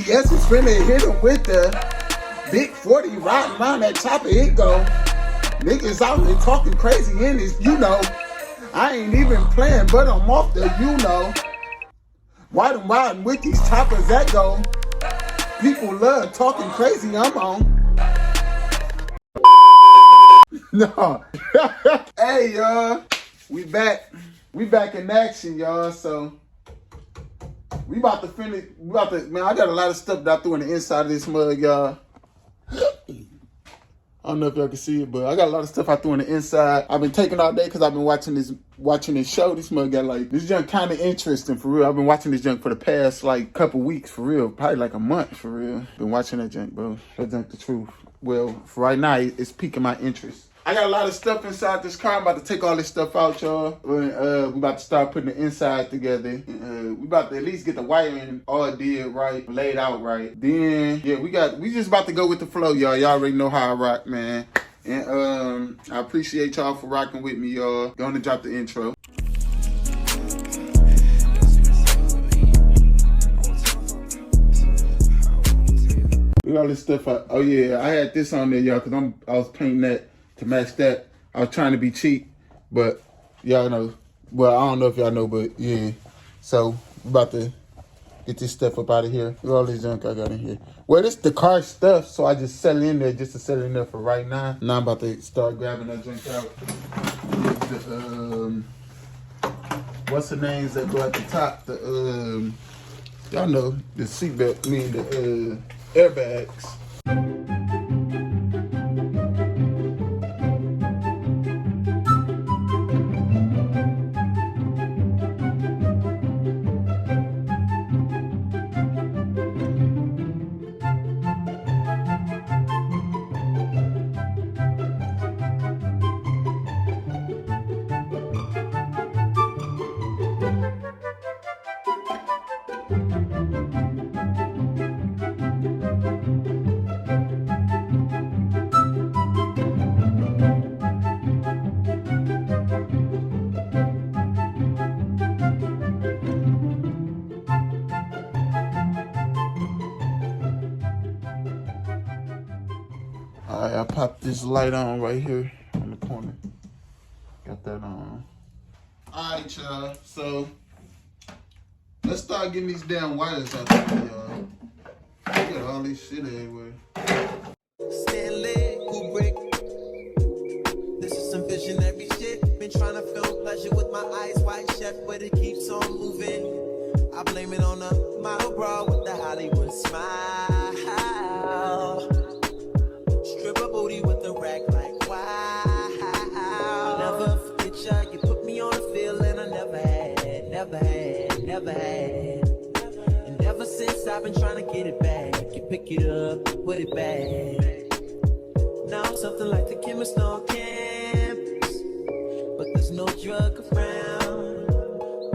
GPS is finna hit him with the big 40 riding around that chopper. It go. Niggas out here talking crazy in this, you know. I ain't even playing, but I'm off the, you know. Why them riding with these choppers that go? People love talking crazy, I'm on. No. Hey, y'all. We back. We back in action, y'all. So, we about to finish. Man, I got a lot of stuff that I threw on the inside of this mug, y'all. I don't know if y'all can see it, but I got a lot of stuff I threw on the inside. I've been taking all day because I've been watching this show. This mug got like, this junk kind of interesting for real. I've been watching this junk for the past like couple weeks for real. Probably like a month for real. Been watching that junk, bro. That junk the truth. Well, for right now, it's piquing my interest. I got a lot of stuff inside this car. I'm about to take all this stuff out, y'all. We about to start putting the inside together. We about to at least get the wiring all did right, laid out right. Then, yeah, we just about to go with the flow, y'all. Y'all already know how I rock, man. And I appreciate y'all for rocking with me, y'all. Gonna drop the intro. Look at all this stuff. Oh yeah, I had this on there, y'all, because I was painting that to match that. I was trying to be cheap, but y'all know. Well, I don't know if y'all know, but yeah. So, we're about to get this stuff up out of here. Look at all this junk I got in here. Well, this the car stuff, so I just set it in there just to set it in there for right now. Now I'm about to start grabbing that junk out. What's the names that go at the top? The y'all know, the seatbelt, the airbags. Alright, I popped this light on right here on the corner. Got that on. Alright, y'all. So, let's start getting these damn wires out there, y'all. I got all this shit everywhere. Stanley, Kubrick. This is some visionary shit. Been trying to film pleasure with my eyes wide shut, but it keeps on moving. I blame it on a model bra with the Hollywood smile. Stripper booty with the rack like wow. I'll never forget ya. You put me on a feeling I never had, never had, never had. And ever since I've been trying to get it back. You pick it up, put it back. Now I'm something like the chemist on campus, but there's no drug around.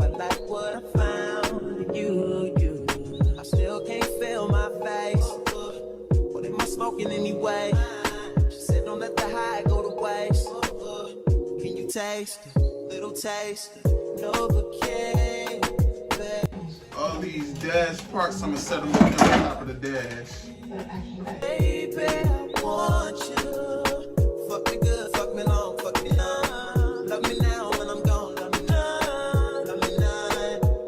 I like what I found in you. I still can't feel my face. What am I smoking anyway? She said don't let the high go to waste. Can you taste it? Little taste it. Novocaine, babe. All these dash parts, I'm gonna set them on top of the dash. Baby, I want you. Fuck me good, fuck me long, fuck me long. Love me now when I'm gone, love me now. Love me now,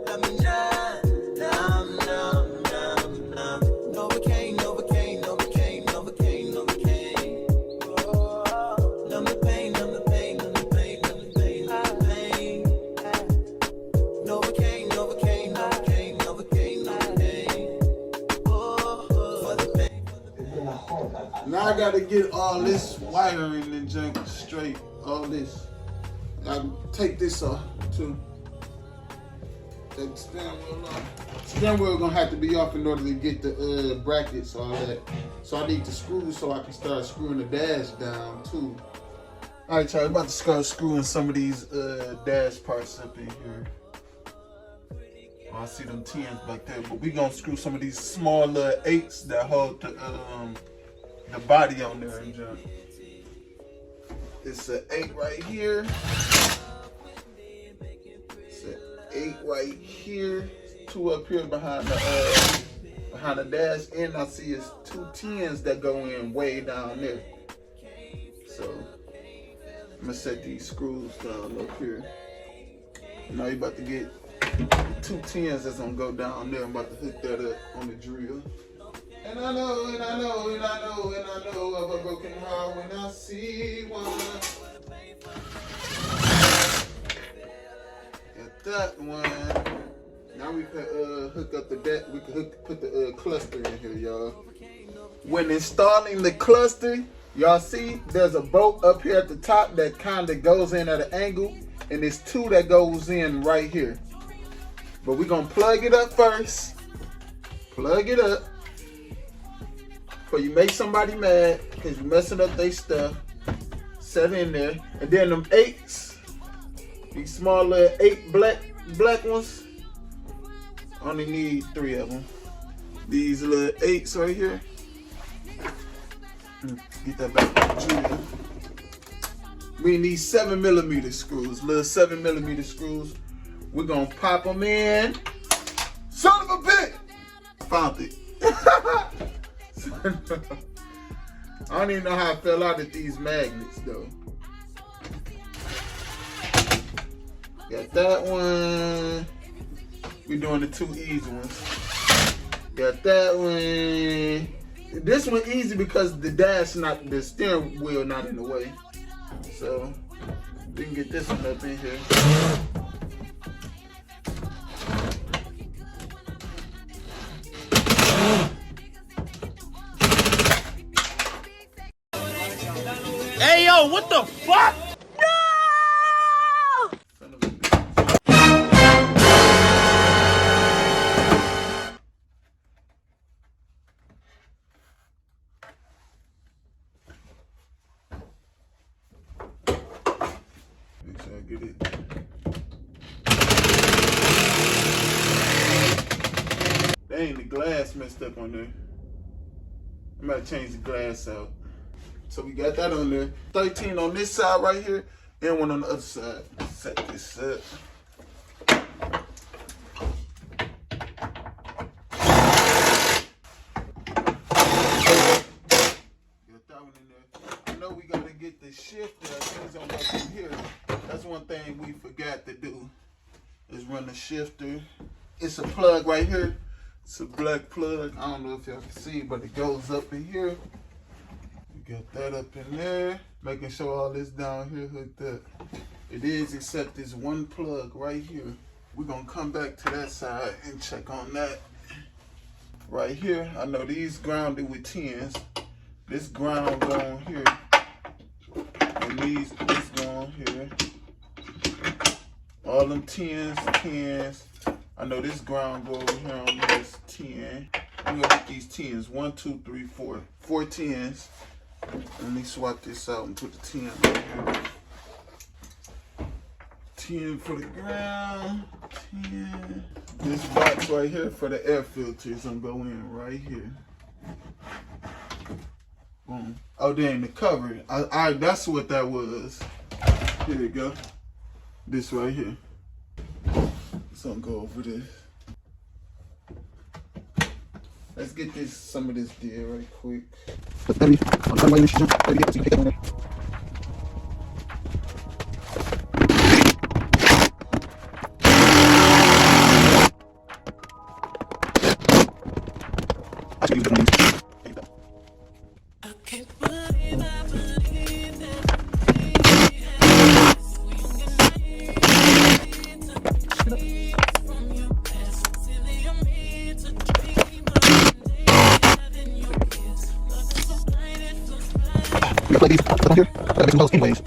love me now. Numb, numb, numb, numb. Novocaine, Novocaine, Novocaine, Novocaine, Novocaine. Oh, numb the pain, numb the pain, numb the pain, numb the pain, numb the pain. Novocaine, Novocaine, Novocaine, Novocaine, Novocaine. Oh, for the pain. Now I gotta get all this wiring and junk straight. All this. I take this off too. That steering wheel off. Steering wheel gonna have to be off in order to get the brackets, all that. So I need to screw so I can start screwing the dash down too. Alright, y'all, I'm about to start screwing some of these dash parts up in here. Oh, I see them 10s back there, but we gonna screw some of these small 8s that hold the body on there and junk. It's an 8 right here. It's an 8 right here. 2 up here behind the behind the dash, and I see it's 2 10s that go in way down there. So I'm gonna set these screws down up here. Now you about to get 2 10s that's gonna go down there. I'm about to hook that up on the drill. And I know, and I know, and I know, and I know of a broken heart when I see one. Got that one. Now we can hook up the deck. We can put the cluster in here, y'all. When installing the cluster, y'all see there's a bolt up here at the top that kind of goes in at an angle, and there's 2 that goes in right here. But we're gonna plug it up first. Plug it up. Before you make somebody mad, because you're messing up their stuff. Set in there. And then them 8s, these small little 8 black ones, I only need 3 of them. These little 8s right here. Get that back to the drill. We need 7mm screws, little 7mm screws. We're gonna pop them in. Son of a bitch! Found it. I don't even know how I fell out of these magnets though. Got that one. We're doing the 2 easy ones. Got that one. This one easy because the steering wheel not in the way. So we can get this one up in here. Hey yo, what the fuck? Make sure I get it. Dang, the glass messed up on there. I'm gonna change the glass out. So we got that on there. 13 on this side right here, and 1 on the other side. Set this up. Got that one in there. I know we gotta get the shifter. I think it's on up in here. That's one thing we forgot to do, is run the shifter. It's a plug right here. It's a black plug. I don't know if y'all can see, but it goes up in here. Got that up in there, making sure all this down here hooked up. It is, except this one plug right here. We're gonna come back to that side and check on that. Right here, I know these grounded with 10s. This ground going here, and this going here. All them 10s. I know this ground go over here on this 10. I'm gonna get these 10s. 1, 2, 3, 4. 4 10s. Let me swap this out and put the 10 right here. 10 for the ground. 10. This box right here for the air filters, I'm going in right here. Boom. Oh, dang, the cover. That's what that was. Here we go. This right here. So I'm gonna go over this. Let's get some of this deal right quick. Play these on here. Gotta make some holes anyways.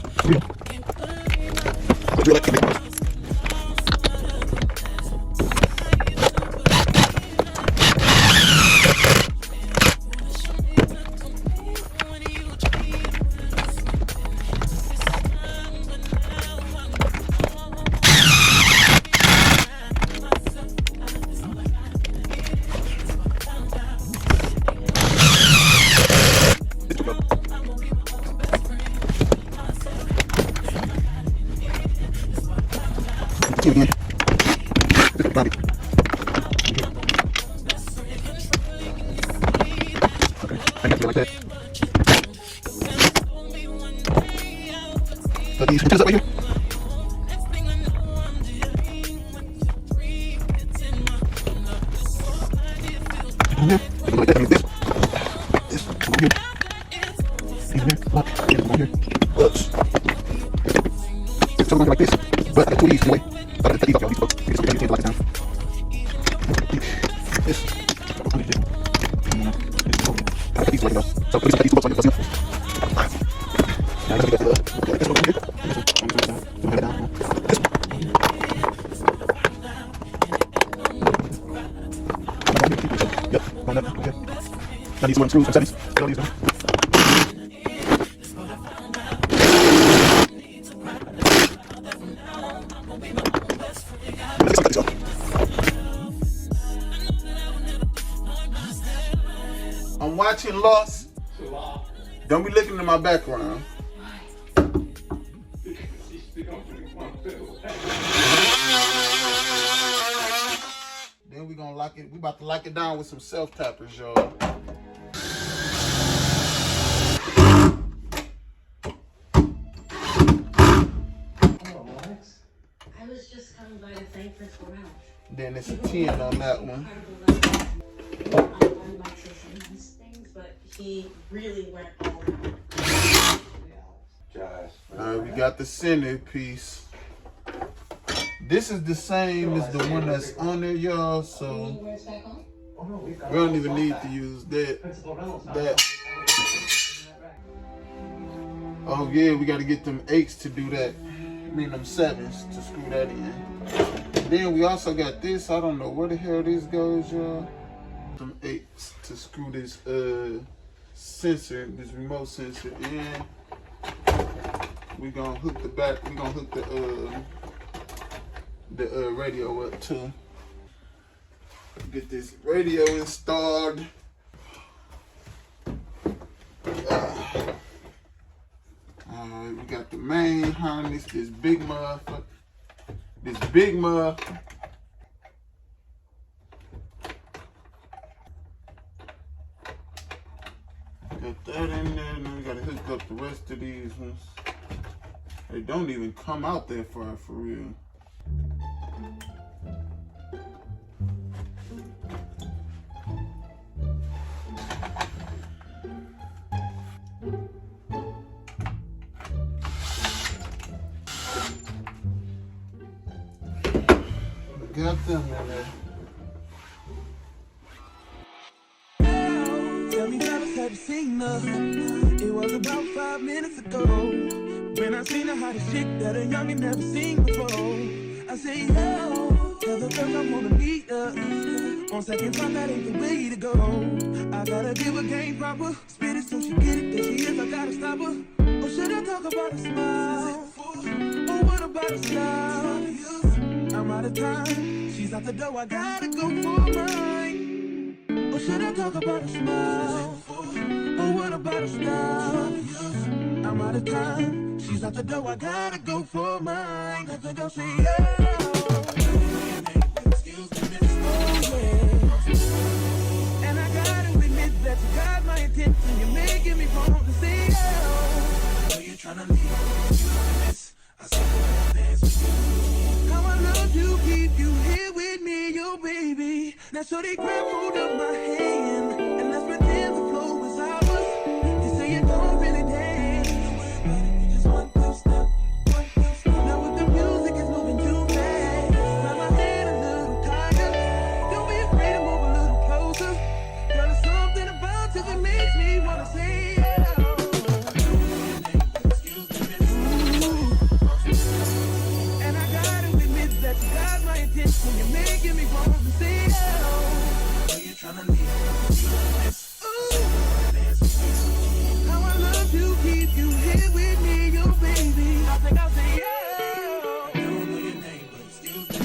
I got to like that. Got these switches up right here. Like that. This over here. Look, over here. Oops. It's something like this, but I got two of these anyway. So I got to take these off, y'all. These folks. It's okay, you can't lock it down. This. I got these right now. So put these two bucks on your pussy. Now I got this over here. This one. Don't have it down. This one. Yep, line up. Okay. Now these one screws from 70s. Get all these down. I'm watching Lost. Don't be looking in my background. Then we gonna lock it. We about to lock it down with some self tappers, y'all. I was just coming by to thank her for out. Then it's a 10 on that one. I might say some nice things, but he really went all out. Alright, we got the centerpiece. This is the same as the one that's on there, y'all, so we don't even need to use that. Oh yeah, we gotta get them 8s to do that. I mean them 7s to screw that in. Then we also got this. I don't know where the hell this goes, y'all. Some 8s to screw this sensor, this remote sensor in. We gonna hook the back. We gonna hook the radio up too. Get this radio installed. Alright, we got the main harness. This big motherfucker. This big motherfucker. Got that in there, and then we gotta hook up the rest of these ones. They don't even come out that far for real. Got them in there. Tell me that have you seen her? It was about 5 minutes ago when I seen the hottest chick that a youngin' never seen before. I say, yo, tell the girls I wanna meet her. On second thought, that ain't the way to go. I gotta give her game proper, spit it so she get it. There she is, I gotta stop her. Or should I talk about a smile? Or what about a style? I'm out of time, she's out the door, I gotta go for mine. Or should I talk about a smile? Or what about a style? I'm out of time, she's out the door, I gotta go for mine. Have to go say yeah. Excuse me, Miss and I gotta admit that you got my attention, you're making me want to say yeah. I know you're trying to leave, I saw you dance with you. How I love to keep you here with me, yo baby. Now so they grab hold of my hand and let's pretend the flow is ours. You say you don't really dance, you just want to stop. Now with the music is moving too fast, got my head a little tired. Don't be afraid to move a little closer. Girl, there's something about you that makes me wanna say yeah. You're making me want to say oh. You're trying to leave. How I love to keep you here with me, yo baby. I think I'll say yeah. I don't know your name, but excuse me.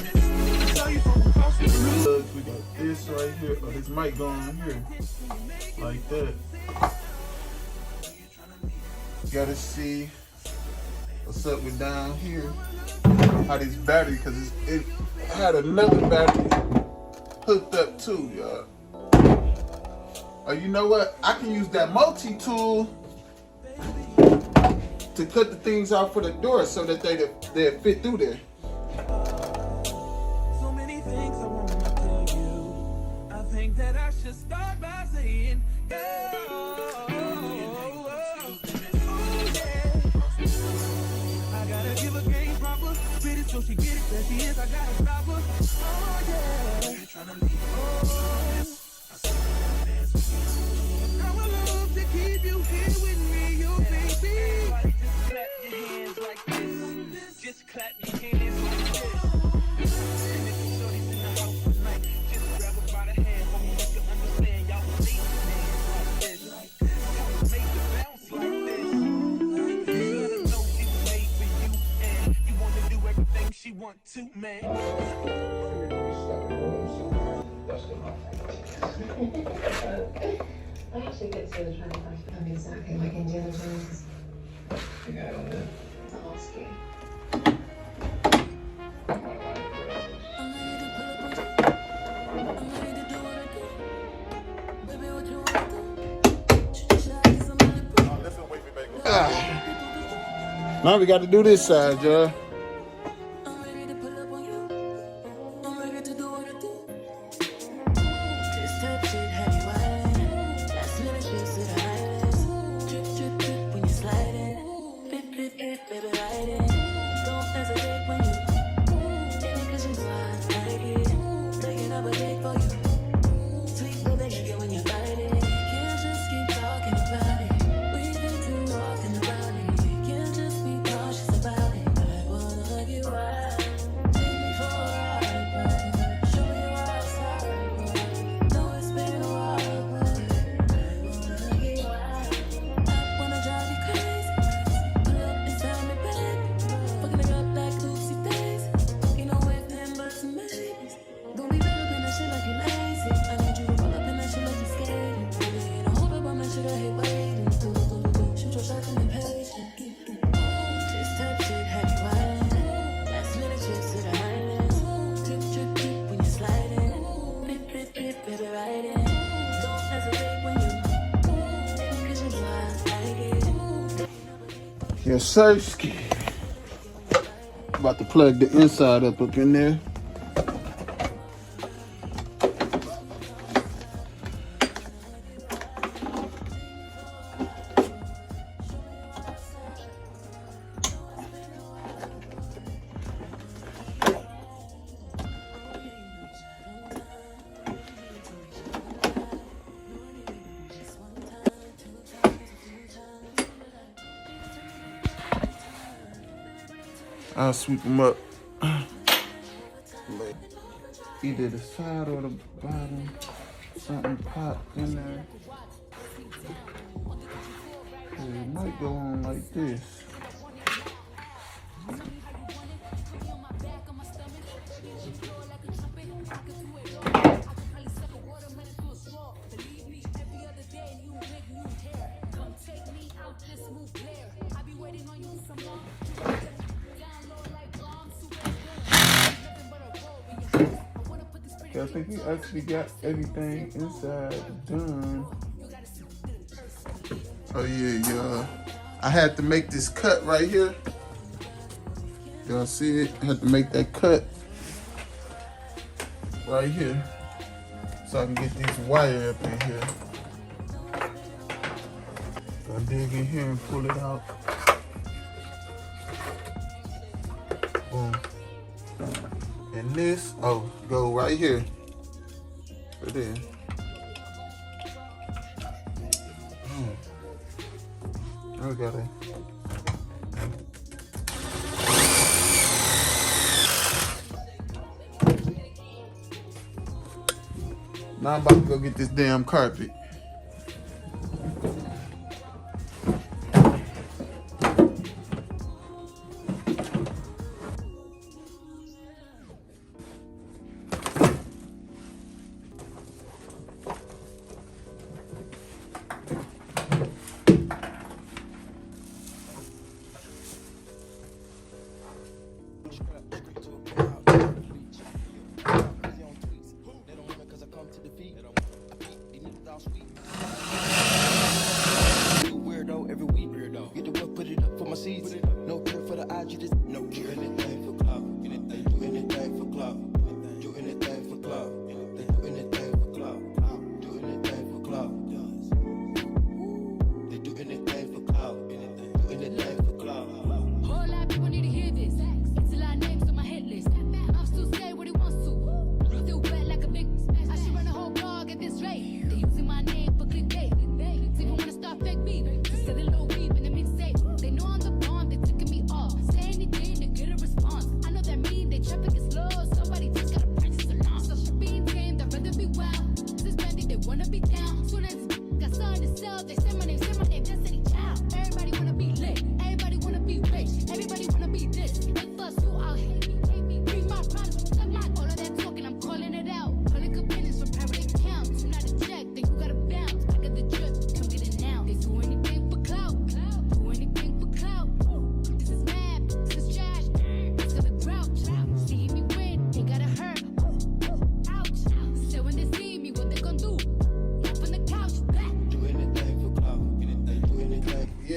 I saw you from across the room. We got this right here. Oh, this mic going here. Like that. Gotta see what's up with down here. How this battery, because it had another battery hooked up too, y'all. I Or you know what? I can use that multi-tool to cut the things out for the door so that they'll fit through there. So many things I want to tell you. I think that I should start by saying, yeah. I gotta give a game proper. Spit it so she get it. There she is. I gotta stop her. Oh yeah. I would love to keep you here with me, you baby. Just clap your hands like this. Just clap your hands like this. And if the shorty's in the house tonight, just grab her by the hand. Hope you can understand. Y'all will leave hands like this. Y'all make it bounce like this. You gotta know she was made for you, and you wanna do everything she want to, man. I actually get to the trying to find exactly like Indiana Jones. Yeah, I don't know. It's all ski. Now we got to do this side, y'all. Yes, sir. About to plug the inside up in there. I'll sweep them up. Either the side or the bottom. Something popped in there. It might go on like this. I think we actually got everything inside done. Oh yeah, y'all. I had to make this cut right here. Y'all see it? I had to make that cut right here so I can get this wire up in here. So I dig in here and pull it out. Boom. And this, go right here. Right there. I got it. Now I'm about to go get this damn carpet.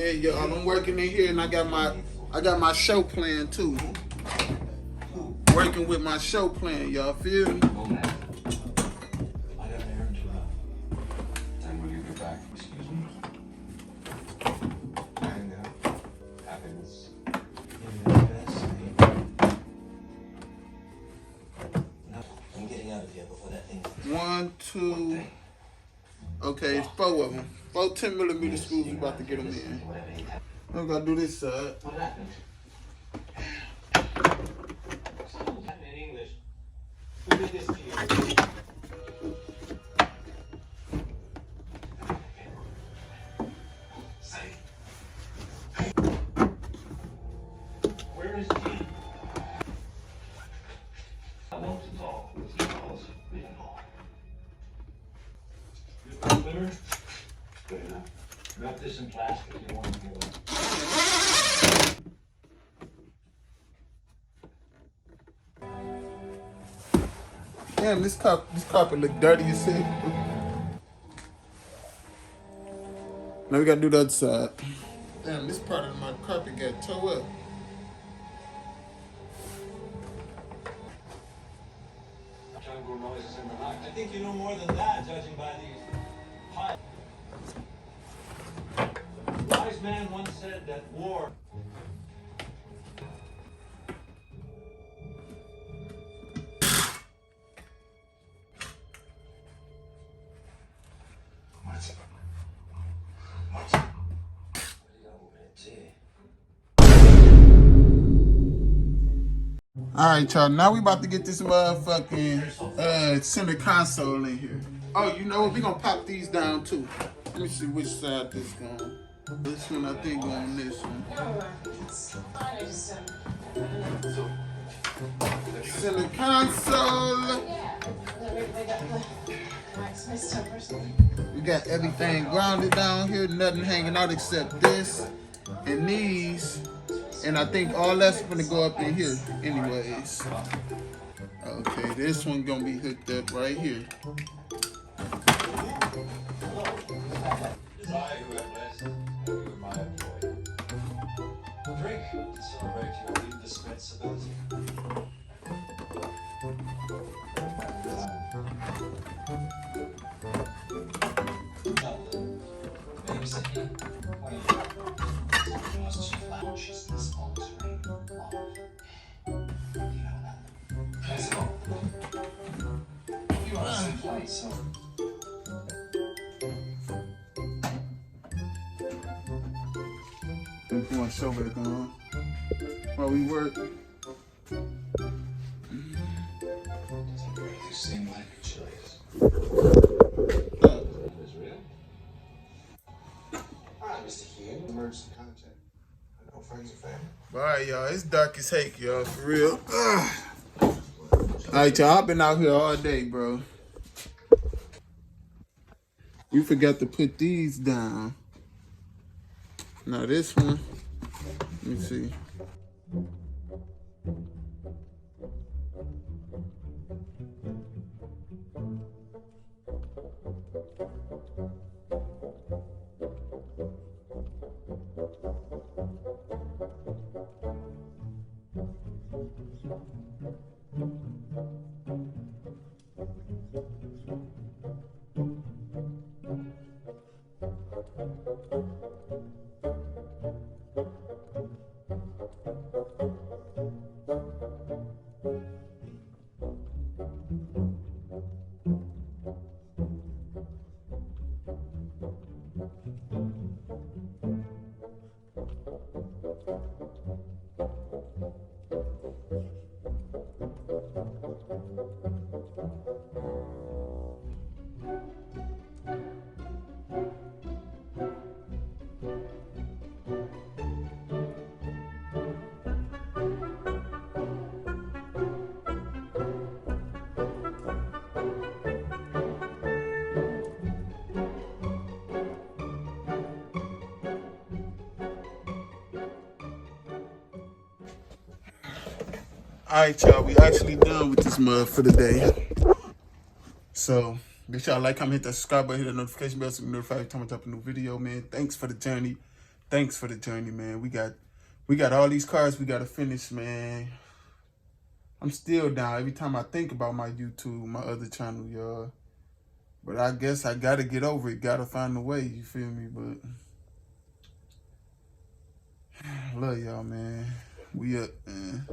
Yeah, y'all, I'm working in here and I got my show plan too. Working with my show plan, y'all feel me? I got an errand to run. And will you get back? Excuse me. Anger, happiness, in the best name. No, I'm getting out of here before that thing. 1, 2. Okay, it's 4 of them. 4 10mm screws. We about to get them in. I'm gonna do this side. What happened? In English. Who did this to you? Say. Where is Jean? I want to talk with you all. You're a swimmer? Good enough. Wrap this in plastic. You want to go. Damn, this carpet look dirty as hell. Now we gotta do the other side. Damn, this part of my carpet got tore up. Jungle noises in the night. I think you know more than that, judging by these high. Wise man once said that war. Alright, y'all, now we about to get this motherfucking center console in here. Oh, you know what? We gonna pop these down too. Let me see which side this going. This one, I think, on this one. Center console. We got everything grounded down here, nothing hanging out except this and these. And I think all that's gonna go up in here anyways. Okay, this one gonna be hooked up right here. Drink to celebrate your leave dispensability. If you want to show back on while we work. You seem like a choice. Israel? Hi, Mr. Hume. Emergency contact. No friends or family. Alright, y'all, it's dark as heck, y'all, for real. Alright, y'all, I've been out here all day, bro. We forgot to put these down. Now this one, let me see. Alright, y'all, we actually done with this mug for the day. So, make sure y'all like, comment, hit that subscribe button, hit that notification bell so you can be notified every time I drop a new video, man. Thanks for the journey. thanks for the journey, man. We got all these cars we gotta finish, man. I'm still down every time I think about my YouTube, my other channel, y'all. But I guess I gotta get over it. Gotta find a way, you feel me? But love y'all, man. We up, man.